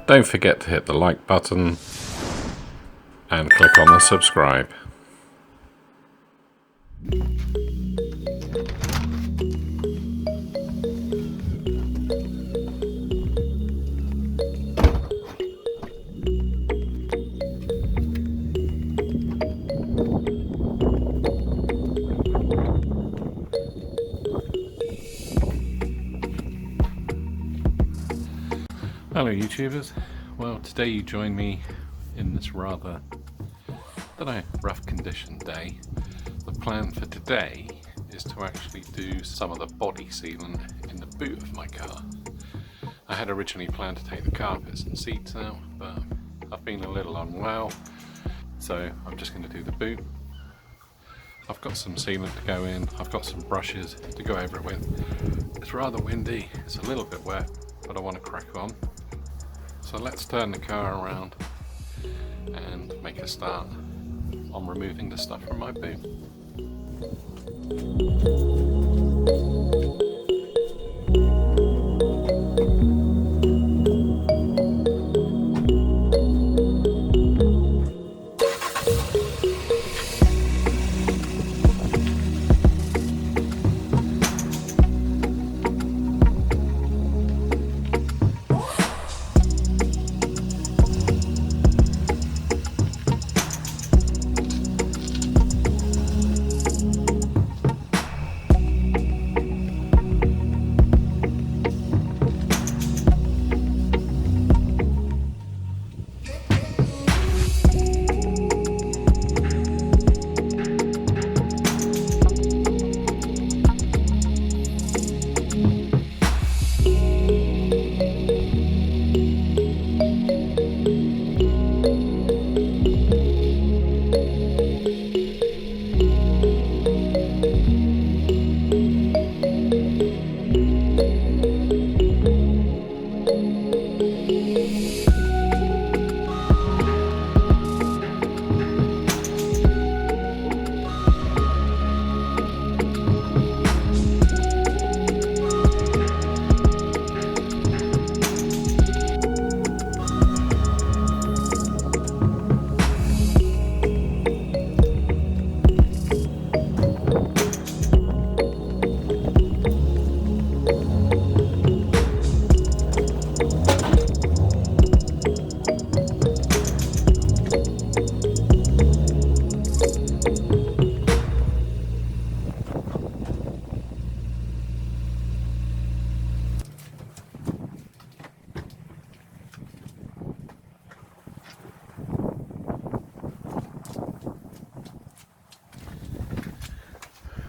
Don't forget to hit the like button and click on the subscribe. Hello YouTubers, well today you join me in this rather, rough condition day. The plan for today is to actually do some of the body sealant in the boot of my car. I had originally planned to take the carpets and seats out, but I've been a little unwell, so I'm just going to do the boot. I've got some sealant to go in, I've got some brushes to go over it with. It's rather windy, it's a little bit wet, but I want to crack on. So let's turn the car around and make a start on removing the stuff from my boot.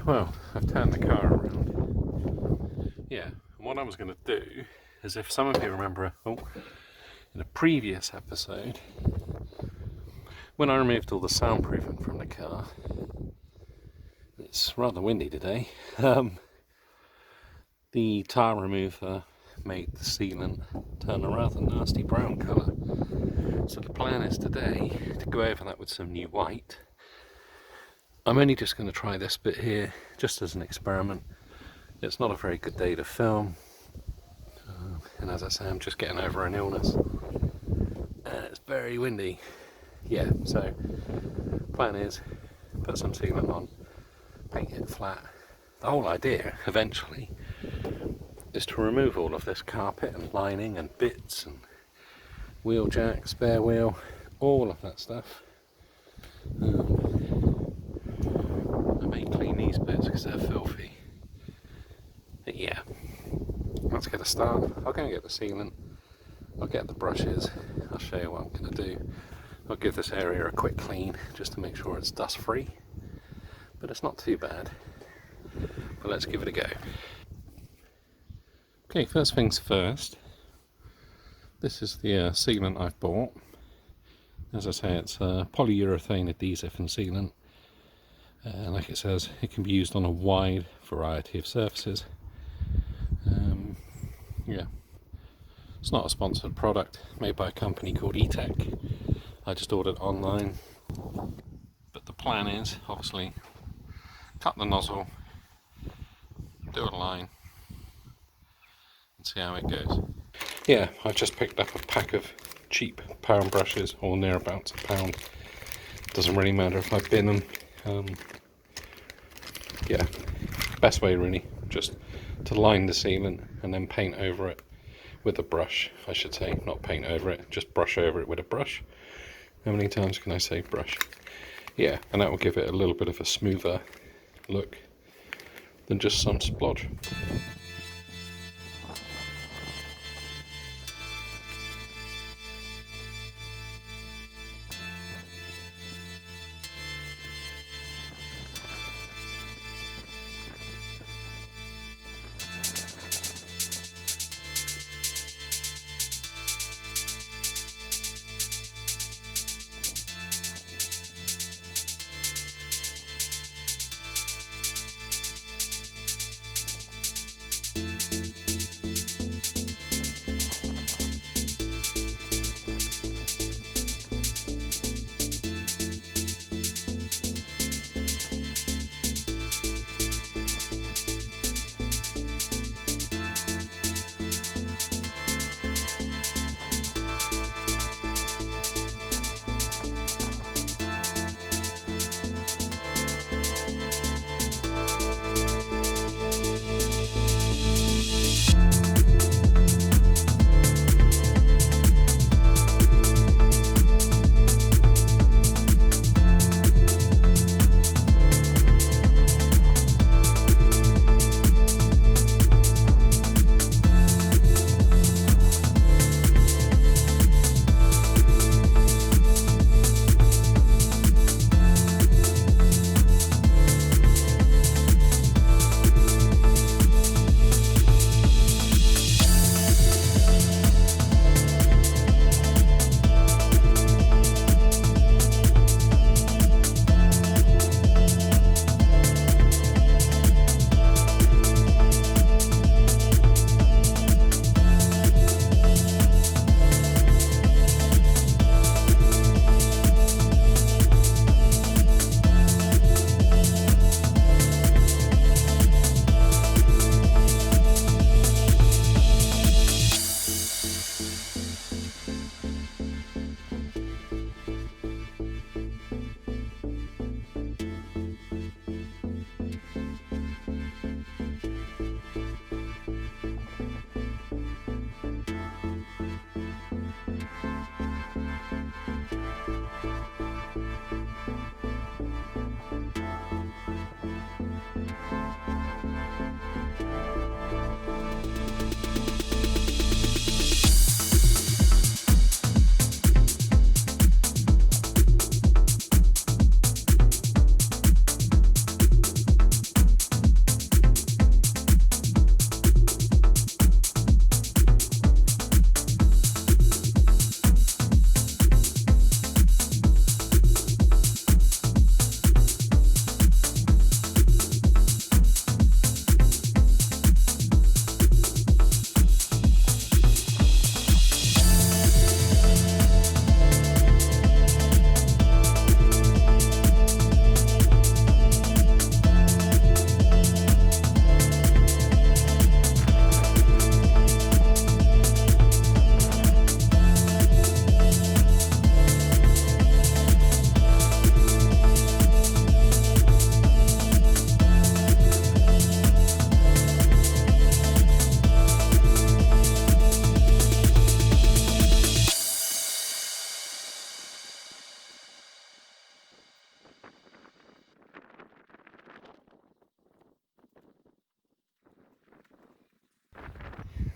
Well, I've turned the car around. Yeah, and what I was going to do is, if some of you remember in a previous episode, when I removed all the soundproofing from the car, it's rather windy today, the tire remover made the sealant turn a rather nasty brown colour. So the plan is today to go over that with some new white. I'm only just going to try this bit here, just as an experiment. It's not a very good day to film, and as I say, I'm just getting over an illness, and it's very windy. Yeah, so plan is put some sealant on, paint it flat. The whole idea, eventually, is to remove all of this carpet and lining and bits and wheel jack, spare wheel, all of that stuff. I may clean these bits because they're filthy. But yeah, let's get a start. I'll go and get the sealant, I'll get the brushes, I'll show you what I'm going to do. I'll give this area a quick clean just to make sure it's dust free, but it's not too bad. But let's give it a go. Okay, first things first, this is the sealant I've bought. As I say, it's polyurethane adhesive and sealant. Like it says, it can be used on a wide variety of surfaces. Yeah, it's not a sponsored product, made by a company called E-Tech. I just ordered online. But the plan is, obviously, cut the nozzle, do a line, and see how it goes. yeah, I just picked up a pack of cheap pound brushes, or nearabouts a pound. Doesn't really matter if I bin them. Yeah, best way really, just to line the sealant and then paint over it with a brush, I should say, not paint over it, just brush over it with a brush. How many times can I say brush? Yeah, and that will give it a little bit of a smoother look than just some splodge.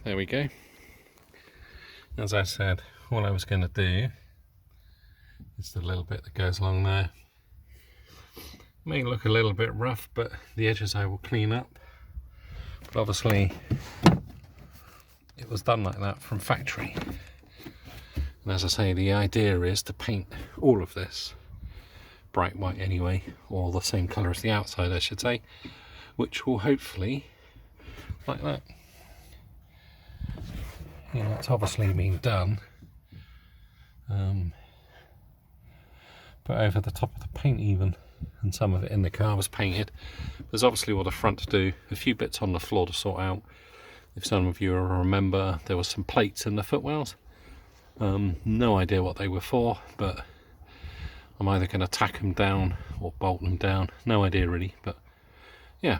There we go. As I said, all I was going to do is the little bit that goes along there. May look a little bit rough, but the edges I will clean up. But obviously it was done like that from factory. And as I say, the idea is to paint all of this bright white anyway, or the same colour as the outside I should say, which will hopefully, like that. You know, it's obviously been done, put over the top of the paint even, and some of it in the car was painted. There's obviously all the front to do, a few bits on the floor to sort out, If some of you remember, there was some plates in the footwells. No idea what they were for, but I'm either going to tack them down or bolt them down. No idea really, but yeah,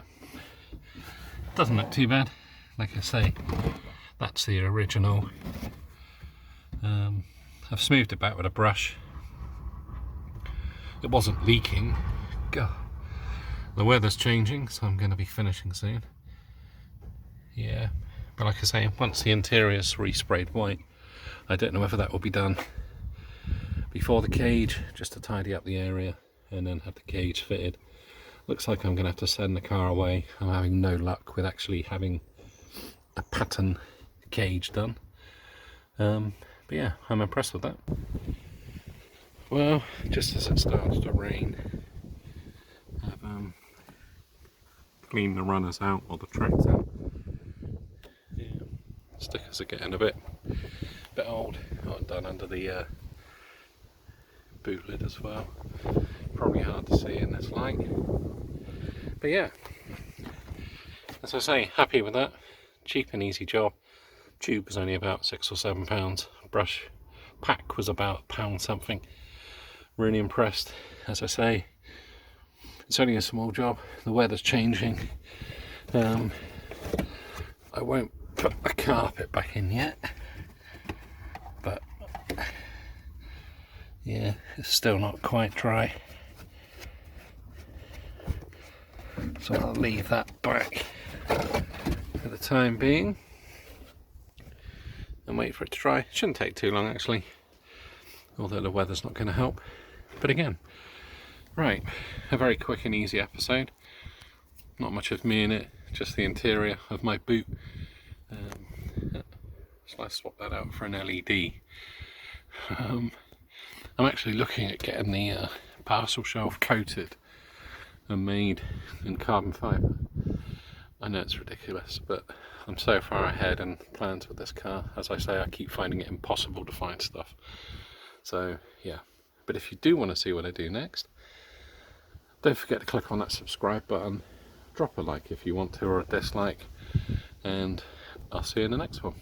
doesn't look too bad. Like I say, that's the original. I've smoothed it back with a brush. It wasn't leaking. God. The weather's changing, so I'm going to be finishing soon. Yeah, but like I say, once the interior's resprayed white, I don't know whether that will be done before the cage, just to tidy up the area, and then have the cage fitted. Looks like I'm going to have to send the car away. I'm having no luck with actually having a pattern cage done. But yeah, I'm impressed with that. Well, just as it starts to rain, I've cleaned the runners out, or the tracks out. Yeah, stickers are getting a bit old. Got done under the boot lid as well. Probably hard to see in this light. But yeah, as I say, happy with that. Cheap and easy job. Tube was only about £6 or £7. Brush pack was about £1 something. Really impressed. As I say, it's only a small job. The weather's changing. I won't put the carpet back in yet, but yeah, it's still not quite dry, so I'll leave that back for the time being and wait for it to dry. It shouldn't take too long actually, although the weather's not going to help. But again, right, a very quick and easy episode. Not much of me in it, just the interior of my boot. So I swap that out for an LED. I'm actually looking at getting the parcel shelf coated and made in carbon fibre. I know it's ridiculous, but I'm so far ahead in plans with this car. As I say, I keep finding it impossible to find stuff. So yeah, but if you do want to see what I do next, don't forget to click on that subscribe button, drop a like if you want to, or a dislike, and I'll see you in the next one.